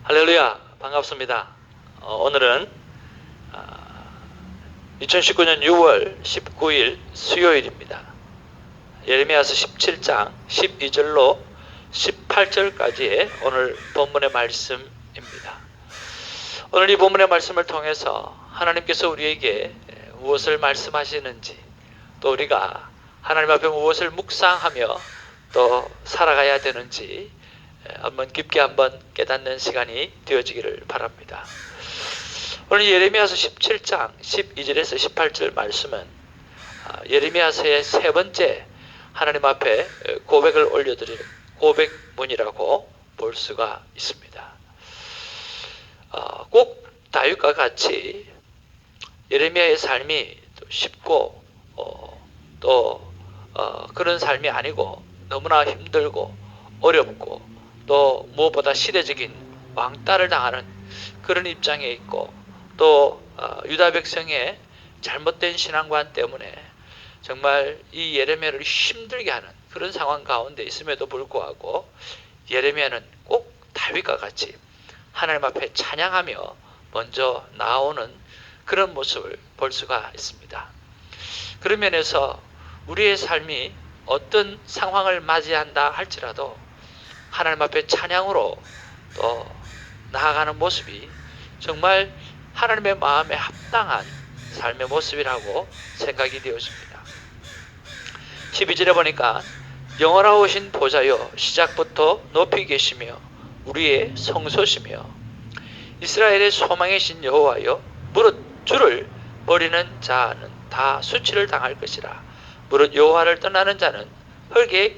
할렐루야, 반갑습니다. 오늘은 2019년 6월 19일 수요일입니다. 예레미야서 17장 12절로 18절까지의 오늘 본문의 말씀입니다. 오늘 이 본문의 말씀을 통해서 하나님께서 우리에게 무엇을 말씀하시는지, 또 우리가 하나님 앞에 무엇을 묵상하며 또 살아가야 되는지 한번 깊게 한번 깨닫는 시간이 되어지기를 바랍니다. 오늘 예레미야서 17장 12절에서 18절 말씀은 예레미야서의 세 번째 하나님 앞에 고백을 올려드리는 고백문이라고 볼 수가 있습니다. 꼭 다윗과 같이 예레미야의 삶이 쉽고 또 그런 삶이 아니고 너무나 힘들고 어렵고 또 무엇보다 시대적인 왕따를 당하는 그런 입장에 있고, 또 유다 백성의 잘못된 신앙관 때문에 정말 이 예레미야를 힘들게 하는 그런 상황 가운데 있음에도 불구하고 예레미야는 꼭 다윗과 같이 하나님 앞에 찬양하며 먼저 나오는 그런 모습을 볼 수가 있습니다. 그런 면에서 우리의 삶이 어떤 상황을 맞이한다 할지라도 하나님 앞에 찬양으로 또 나아가는 모습이 정말 하나님의 마음에 합당한 삶의 모습이라고 생각이 되었습니다. 12절에 보니까 영원하오신 보좌여 시작부터 높이 계시며 우리의 성소시며 이스라엘의 소망이신 여호와여 무릇 주를 버리는 자는 다 수치를 당할 것이라. 무릇 여호와를 떠나는 자는 흙에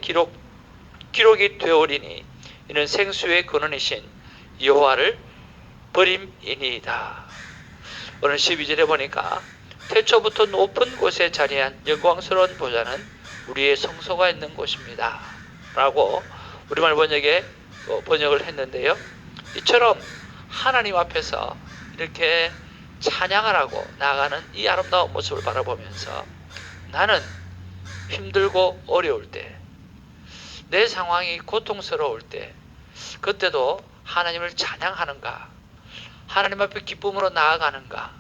기록이 되오리니 이는 생수의 근원이신 여호와를 버림이니이다. 오늘 12절에 보니까 태초부터 높은 곳에 자리한 영광스러운 보좌는 우리의 성소가 있는 곳입니다 라고 우리말 번역에 번역을 했는데요, 이처럼 하나님 앞에서 이렇게 찬양을 하고 나아가는 이 아름다운 모습을 바라보면서 나는 힘들고 어려울 때, 내 상황이 고통스러울 때, 그때도 하나님을 찬양하는가, 하나님 앞에 기쁨으로 나아가는가,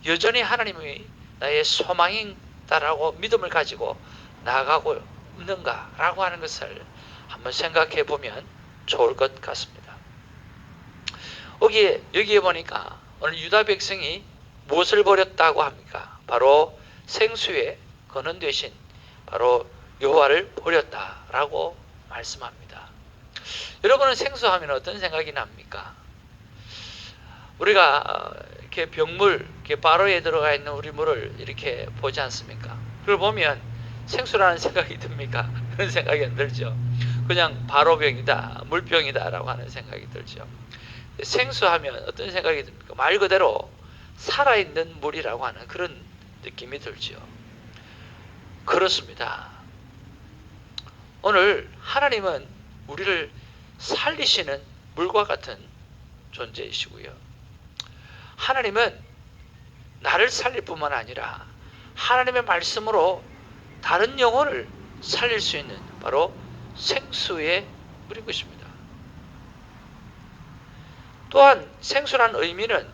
여전히 하나님이 나의 소망이다라고 믿음을 가지고 나아가고 있는가 라고 하는 것을 한번 생각해 보면 좋을 것 같습니다. 여기에 보니까 오늘 유다 백성이 무엇을 버렸다고 합니까? 바로 생수의 근원 되신 바로 여호와를 버렸다라고 말씀합니다. 여러분은 생수하면 어떤 생각이 납니까? 우리가 이렇게 병물, 이렇게 바로에 들어가 있는 우리 물을 이렇게 보지 않습니까? 그걸 보면 생수라는 생각이 듭니까? 그런 생각이 안 들죠. 그냥 바로병이다, 물병이다라고 하는 생각이 들죠. 생수하면 어떤 생각이 듭니까? 말 그대로 살아있는 물이라고 하는 그런 느낌이 들죠. 그렇습니다. 오늘 하나님은 우리를 살리시는 물과 같은 존재이시고요, 하나님은 나를 살릴 뿐만 아니라 하나님의 말씀으로 다른 영혼을 살릴 수 있는 바로 생수의 물인 것입니다. 또한 생수라는 의미는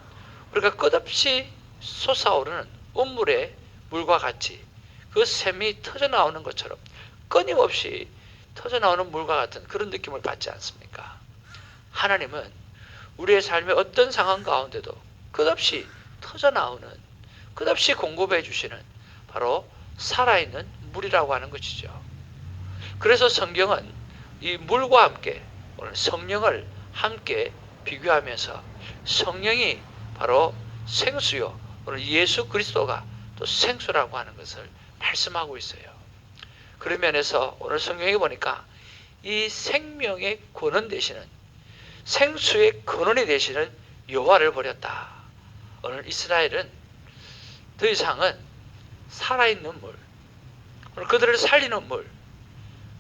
우리가 끝없이 솟아오르는 운물의 물과 같이 그 샘이 터져나오는 것처럼 끊임없이 터져나오는 물과 같은 그런 느낌을 받지 않습니까? 하나님은 우리의 삶의 어떤 상황 가운데도 끝없이 터져나오는, 끝없이 공급해 주시는 바로 살아있는 물이라고 하는 것이죠. 그래서 성경은 이 물과 함께 오늘 성령을 함께 비교하면서 성령이 바로 생수요, 오늘 예수 그리스도가 또 생수라고 하는 것을 말씀하고 있어요. 그런 면에서 오늘 성경에 보니까 이 생명의 근원 되시는, 생수의 근원이 되시는 여호와를 버렸다. 오늘 이스라엘은 더 이상은 살아있는 물, 오늘 그들을 살리는 물,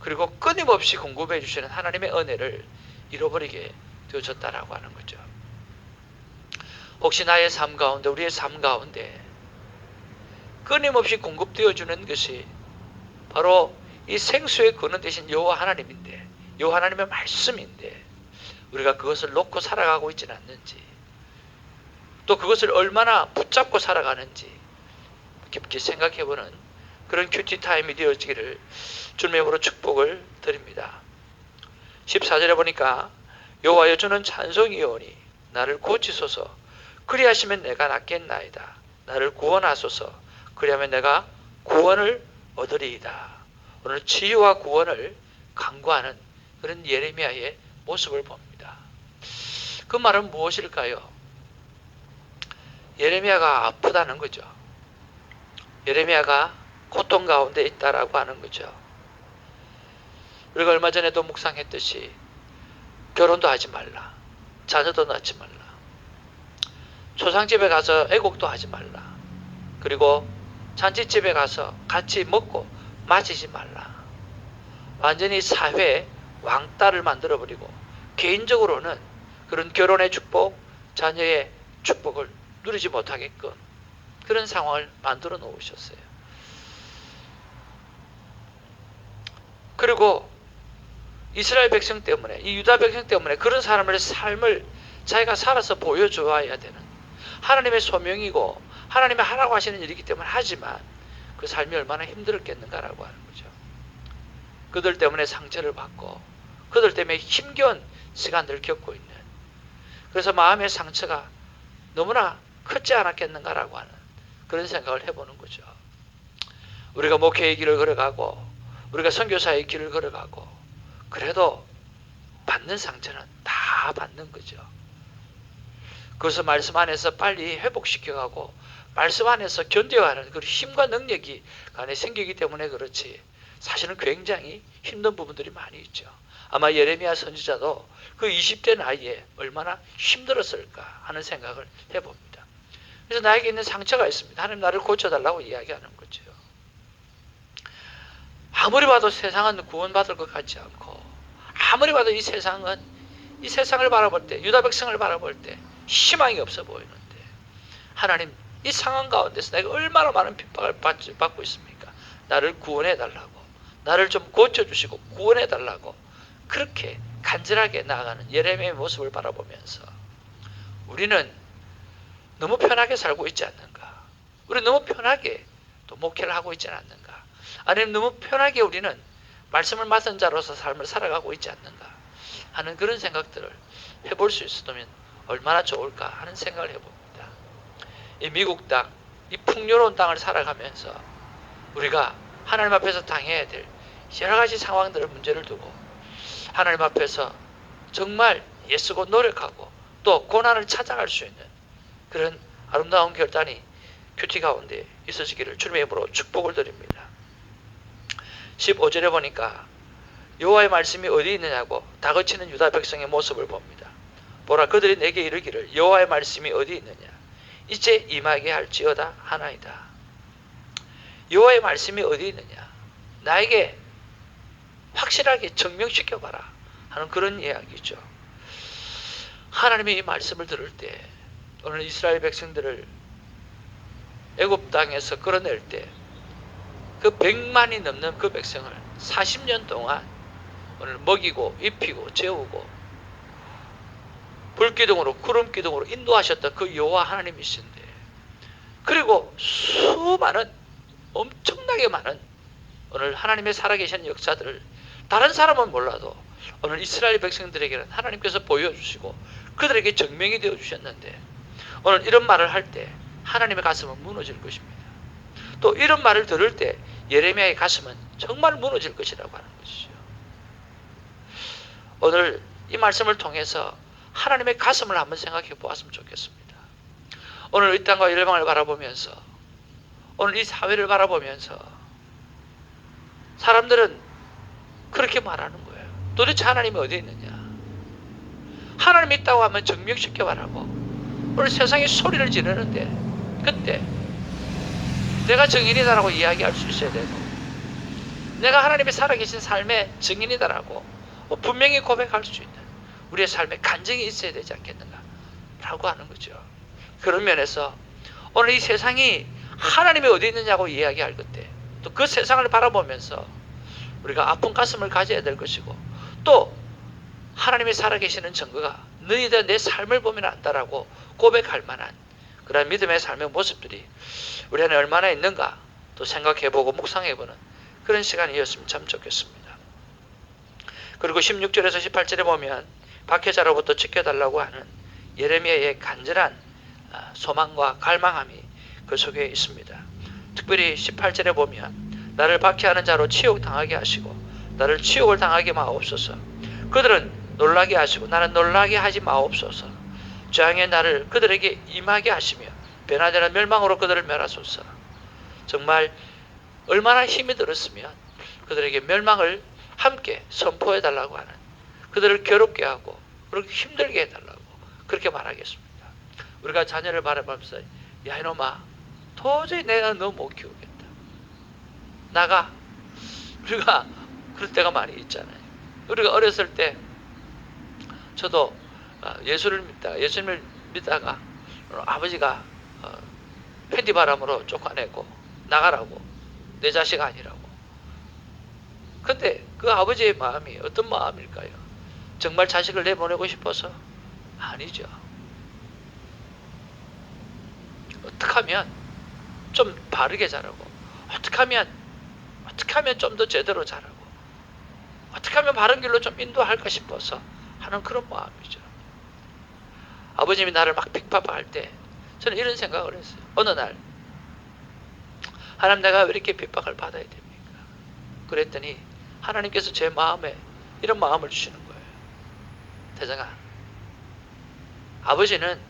그리고 끊임없이 공급해 주시는 하나님의 은혜를 잃어버리게 되어졌다라고 하는 거죠. 혹시 나의 삶 가운데, 우리의 삶 가운데 끊임없이 공급되어 주는 것이 바로 이 생수의 근원 되신 여호와 하나님인데, 여호와 하나님의 말씀인데, 우리가 그것을 놓고 살아가고 있지는 않는지, 또 그것을 얼마나 붙잡고 살아가는지 깊게 생각해보는 그런 큐티타임이 되어지기를 주님의 이름으로 축복을 드립니다. 14절에 보니까 여호와여 주는 찬송이오니 나를 고치소서 그리하시면 내가 낫겠나이다. 나를 구원하소서 그리하면 내가 구원을 얻으리이다. 오늘 치유와 구원을 간구하는 그런 예레미야의 모습을 봅니다. 그 말은 무엇일까요? 예레미야가 아프다는 거죠. 예레미야가 고통 가운데 있다라고 하는 거죠. 우리가 얼마 전에도 묵상했듯이 결혼도 하지 말라, 자녀도 낳지 말라, 초상집에 가서 애곡도 하지 말라, 그리고 잔치집에 가서 같이 먹고 마시지 말라. 완전히 사회 왕따를 만들어버리고 개인적으로는 그런 결혼의 축복, 자녀의 축복을 누리지 못하게끔 그런 상황을 만들어 놓으셨어요. 그리고 이스라엘 백성 때문에, 이 유다 백성 때문에 그런 사람의 삶을 자기가 살아서 보여줘야 되는 하나님의 소명이고 하나님의 하라고 하시는 일이기 때문에 하지만 그 삶이 얼마나 힘들었겠는가라고 하는 거죠. 그들 때문에 상처를 받고 그들 때문에 힘겨운 시간들을 겪고 있는, 그래서 마음의 상처가 너무나 크지 않았겠는가라고 하는 그런 생각을 해보는 거죠. 우리가 목회의 길을 걸어가고 우리가 선교사의 길을 걸어가고 그래도 받는 상처는 다 받는 거죠. 그것을 말씀 안에서 빨리 회복시켜가고 말씀 안에서 견뎌가는 그 힘과 능력이 안에 생기기 때문에 그렇지, 사실은 굉장히 힘든 부분들이 많이 있죠. 아마 예레미야 선지자도 그 20대 나이에 얼마나 힘들었을까 하는 생각을 해봅니다. 그래서 나에게 있는 상처가 있습니다. 하나님 나를 고쳐달라고 이야기하는 거죠. 아무리 봐도 세상은 구원받을 것 같지 않고, 아무리 봐도 이 세상을 바라볼 때, 유다 백성을 바라볼 때 희망이 없어 보이는데, 하나님 이 상황 가운데서 내가 얼마나 많은 핍박을 받고 있습니까? 나를 구원해 달라고, 나를 좀 고쳐주시고 구원해 달라고 그렇게 간절하게 나아가는 예레미야의 모습을 바라보면서 우리는 너무 편하게 살고 있지 않는가? 우리 너무 편하게 또 목회를 하고 있지 않는가? 아니면 너무 편하게 우리는 말씀을 맡은 자로서 삶을 살아가고 있지 않는가 하는 그런 생각들을 해볼 수 있으면 얼마나 좋을까 하는 생각을 해봅니다. 이 미국 땅, 이 풍요로운 땅을 살아가면서 우리가 하나님 앞에서 당해야 될 여러 가지 상황들을 문제를 두고 하나님 앞에서 정말 애쓰고 노력하고 또 고난을 찾아갈 수 있는 그런 아름다운 결단이 큐티 가운데 있으시기를 주님의 이름으로 축복을 드립니다. 15절에 보니까 여호와의 말씀이 어디 있느냐고 다그치는 유다 백성의 모습을 봅니다. 보라, 그들이 내게 이르기를 여호와의 말씀이 어디 있느냐, 이제 임하게 할지어다 하나이다. 여호와의 말씀이 어디 있느냐, 나에게 확실하게 증명시켜봐라 하는 그런 이야기죠. 하나님이 이 말씀을 들을 때, 오늘 이스라엘 백성들을 애굽 땅에서 끌어낼 때 그 100만이 넘는 그 백성을 40년 동안 오늘 먹이고 입히고 재우고 불기둥으로 구름기둥으로 인도하셨던 그 여호와 하나님이신데, 그리고 수많은 엄청나게 많은 오늘 하나님의 살아계신 역사들을 다른 사람은 몰라도 오늘 이스라엘 백성들에게는 하나님께서 보여주시고 그들에게 증명이 되어 주셨는데, 오늘 이런 말을 할 때 하나님의 가슴은 무너질 것입니다. 또 이런 말을 들을 때 예레미야의 가슴은 정말 무너질 것이라고 하는 것이죠. 오늘 이 말씀을 통해서 하나님의 가슴을 한번 생각해 보았으면 좋겠습니다. 오늘 이 땅과 열방을 바라보면서, 오늘 이 사회를 바라보면서 사람들은 그렇게 말하는 거예요. 도대체 하나님이 어디 있느냐? 하나님이 있다고 하면 증명시켜 바라고 오늘 세상에 소리를 지르는데, 그때 내가 증인이다라고 이야기할 수 있어야 되고, 내가 하나님의 살아계신 삶의 증인이다라고 분명히 고백할 수 있는 우리의 삶에 간증이 있어야 되지 않겠는가 라고 하는 거죠. 그런 면에서 오늘 이 세상이 하나님이 어디 있느냐고 이야기할 건데, 또 그 세상을 바라보면서 우리가 아픈 가슴을 가져야 될 것이고, 또 하나님이 살아계시는 증거가 너희들 내 삶을 보면 안다라고 고백할 만한 그런 믿음의 삶의 모습들이 우리 안에 얼마나 있는가 또 생각해보고 묵상해보는 그런 시간이었으면 참 좋겠습니다. 그리고 16절에서 18절에 보면 박해자로부터 지켜달라고 하는 예레미야의 간절한 소망과 갈망함이 그 속에 있습니다. 특별히 18절에 보면 나를 박해하는 자로 치욕당하게 하시고 나를 치욕을 당하게 마옵소서. 그들은 놀라게 하시고 나는 놀라게 하지 마옵소서. 재앙의 날을 그들에게 임하게 하시며 변화되는 멸망으로 그들을 멸하소서. 정말 얼마나 힘이 들었으면 그들에게 멸망을 함께 선포해달라고 하는, 그들을 괴롭게 하고 그렇게 힘들게 해달라고 그렇게 말하겠습니다. 우리가 자녀를 바라보면서 야 이놈아 도저히 내가 너 못 키우겠다, 나가. 우리가 그럴 때가 많이 있잖아요. 우리가 어렸을 때 저도 예수님을 믿다가 아버지가 팬티바람으로 쫓아내고 나가라고, 내 자식 아니라고. 근데 그 아버지의 마음이 어떤 마음일까요? 정말 자식을 내보내고 싶어서? 아니죠. 어떻게 하면 좀 바르게 자라고, 어떻게 하면 좀 더 제대로 자라고, 어떻게 하면 바른 길로 좀 인도할까 싶어서 하는 그런 마음이죠. 아버님이 나를 막 핍박할 때 저는 이런 생각을 했어요. 어느 날 하나님, 내가 왜 이렇게 핍박을 받아야 됩니까? 그랬더니 하나님께서 제 마음에 이런 마음을 주시는 거예요. 대장아, 아버지는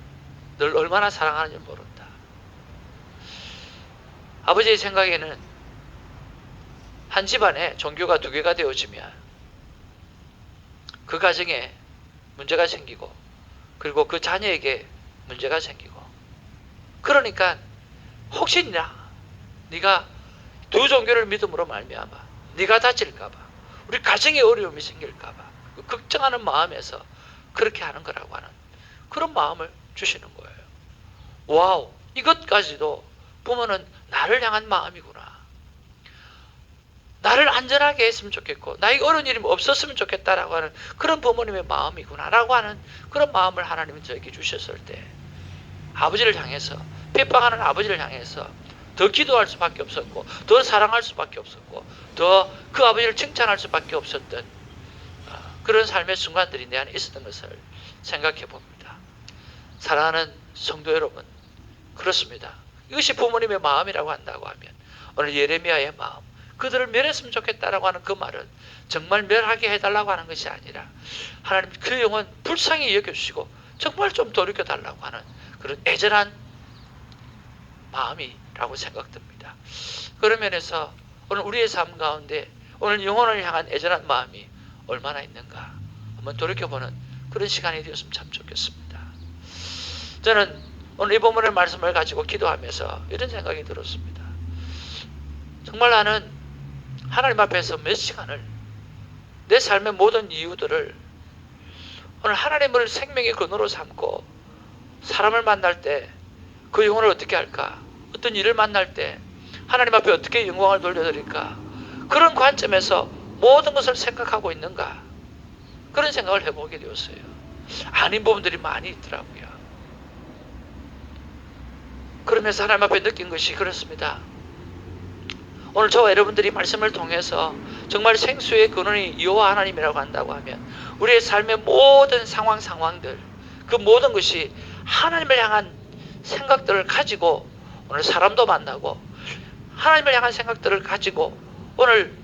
널 얼마나 사랑하는지 모른다. 아버지의 생각에는 한 집안에 종교가 2개가 되어지면 그 가정에 문제가 생기고 그리고 그 자녀에게 문제가 생기고, 그러니까 혹시나 네가 2 종교를 믿음으로 말미암아 네가 다칠까봐, 우리 가정에 어려움이 생길까봐 걱정하는 마음에서 그렇게 하는 거라고 하는 그런 마음을 주시는 거예요. 와우, 이것까지도 부모는 나를 향한 마음이구나. 나를 안전하게 했으면 좋겠고 나에게 어려운 일이 없었으면 좋겠다라고 하는 그런 부모님의 마음이구나 라고 하는 그런 마음을 하나님이 저에게 주셨을 때, 아버지를 향해서, 핍박하는 아버지를 향해서 더 기도할 수밖에 없었고 더 사랑할 수밖에 없었고 더 그 아버지를 칭찬할 수밖에 없었던 그런 삶의 순간들이 내 안에 있었던 것을 생각해 봅니다. 사랑하는 성도 여러분, 그렇습니다. 이것이 부모님의 마음이라고 한다고 하면 오늘 예레미야의 마음, 그들을 멸했으면 좋겠다라고 하는 그 말은 정말 멸하게 해달라고 하는 것이 아니라 하나님 그 영혼 불쌍히 여겨주시고 정말 좀 돌이켜달라고 하는 그런 애절한 마음이라고 생각됩니다. 그런 면에서 오늘 우리의 삶 가운데 오늘 영혼을 향한 애절한 마음이 얼마나 있는가 한번 돌이켜보는 그런 시간이 되었으면 참 좋겠습니다. 저는 오늘 이 본문의 말씀을 가지고 기도하면서 이런 생각이 들었습니다. 정말 나는 하나님 앞에서 몇 시간을 내 삶의 모든 이유들을 오늘 하나님을 생명의 근원으로 삼고 사람을 만날 때 그 영혼을 어떻게 할까, 어떤 일을 만날 때 하나님 앞에 어떻게 영광을 돌려드릴까, 그런 관점에서 모든 것을 생각하고 있는가, 그런 생각을 해보게 되었어요. 아닌 부분들이 많이 있더라고요. 그러면서 하나님 앞에 느낀 것이 그렇습니다. 오늘 저와 여러분들이 말씀을 통해서 정말 생수의 근원이 여호와 하나님이라고 한다고 하면 우리의 삶의 모든 상황들, 그 모든 것이 하나님을 향한 생각들을 가지고 오늘 사람도 만나고 하나님을 향한 생각들을 가지고 오늘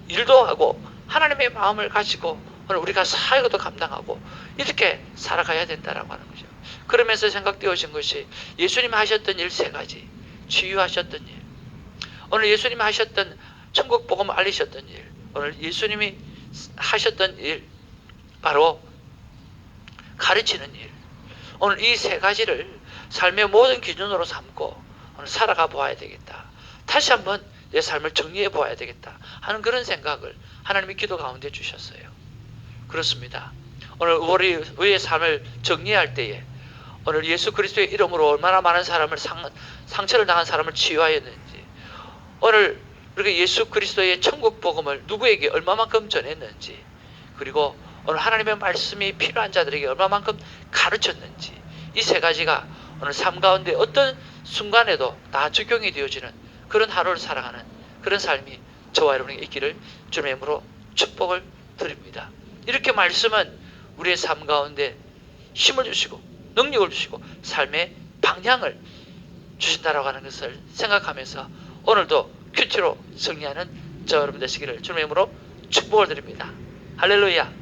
일도 하고 하나님의 마음을 가지고 오늘 우리가 사역도 감당하고 이렇게 살아가야 된다라고 하는 거죠. 그러면서 생각되어진 것이 예수님이 하셨던 일 3가지, 치유하셨던 일, 오늘 예수님이 하셨던 천국 복음 알리셨던 일, 오늘 예수님이 하셨던 일, 바로 가르치는 일, 오늘 이 3가지를 삶의 모든 기준으로 삼고 오늘 살아가 보아야 되겠다. 다시 한번 내 삶을 정리해 보아야 되겠다 하는 그런 생각을 하나님이 기도 가운데 주셨어요. 그렇습니다. 오늘 우리의 삶을 정리할 때에 오늘 예수 그리스도의 이름으로 얼마나 많은 사람을 상처를 당한 사람을 치유하였는지, 오늘 우리가 예수 그리스도의 천국 복음을 누구에게 얼마만큼 전했는지, 그리고 오늘 하나님의 말씀이 필요한 자들에게 얼마만큼 가르쳤는지, 이 세 가지가 오늘 삶 가운데 어떤 순간에도 다 적용이 되어지는 그런 하루를 살아가는 그런 삶이 저와 여러분에게 있기를 주님의 이름으로 축복을 드립니다. 이렇게 말씀은 우리의 삶 가운데 힘을 주시고 능력을 주시고 삶의 방향을 주신다라고 하는 것을 생각하면서 오늘도 큐티로 승리하는 저 여러분 되시기를 주님의 이름으로 축복을 드립니다. 할렐루야.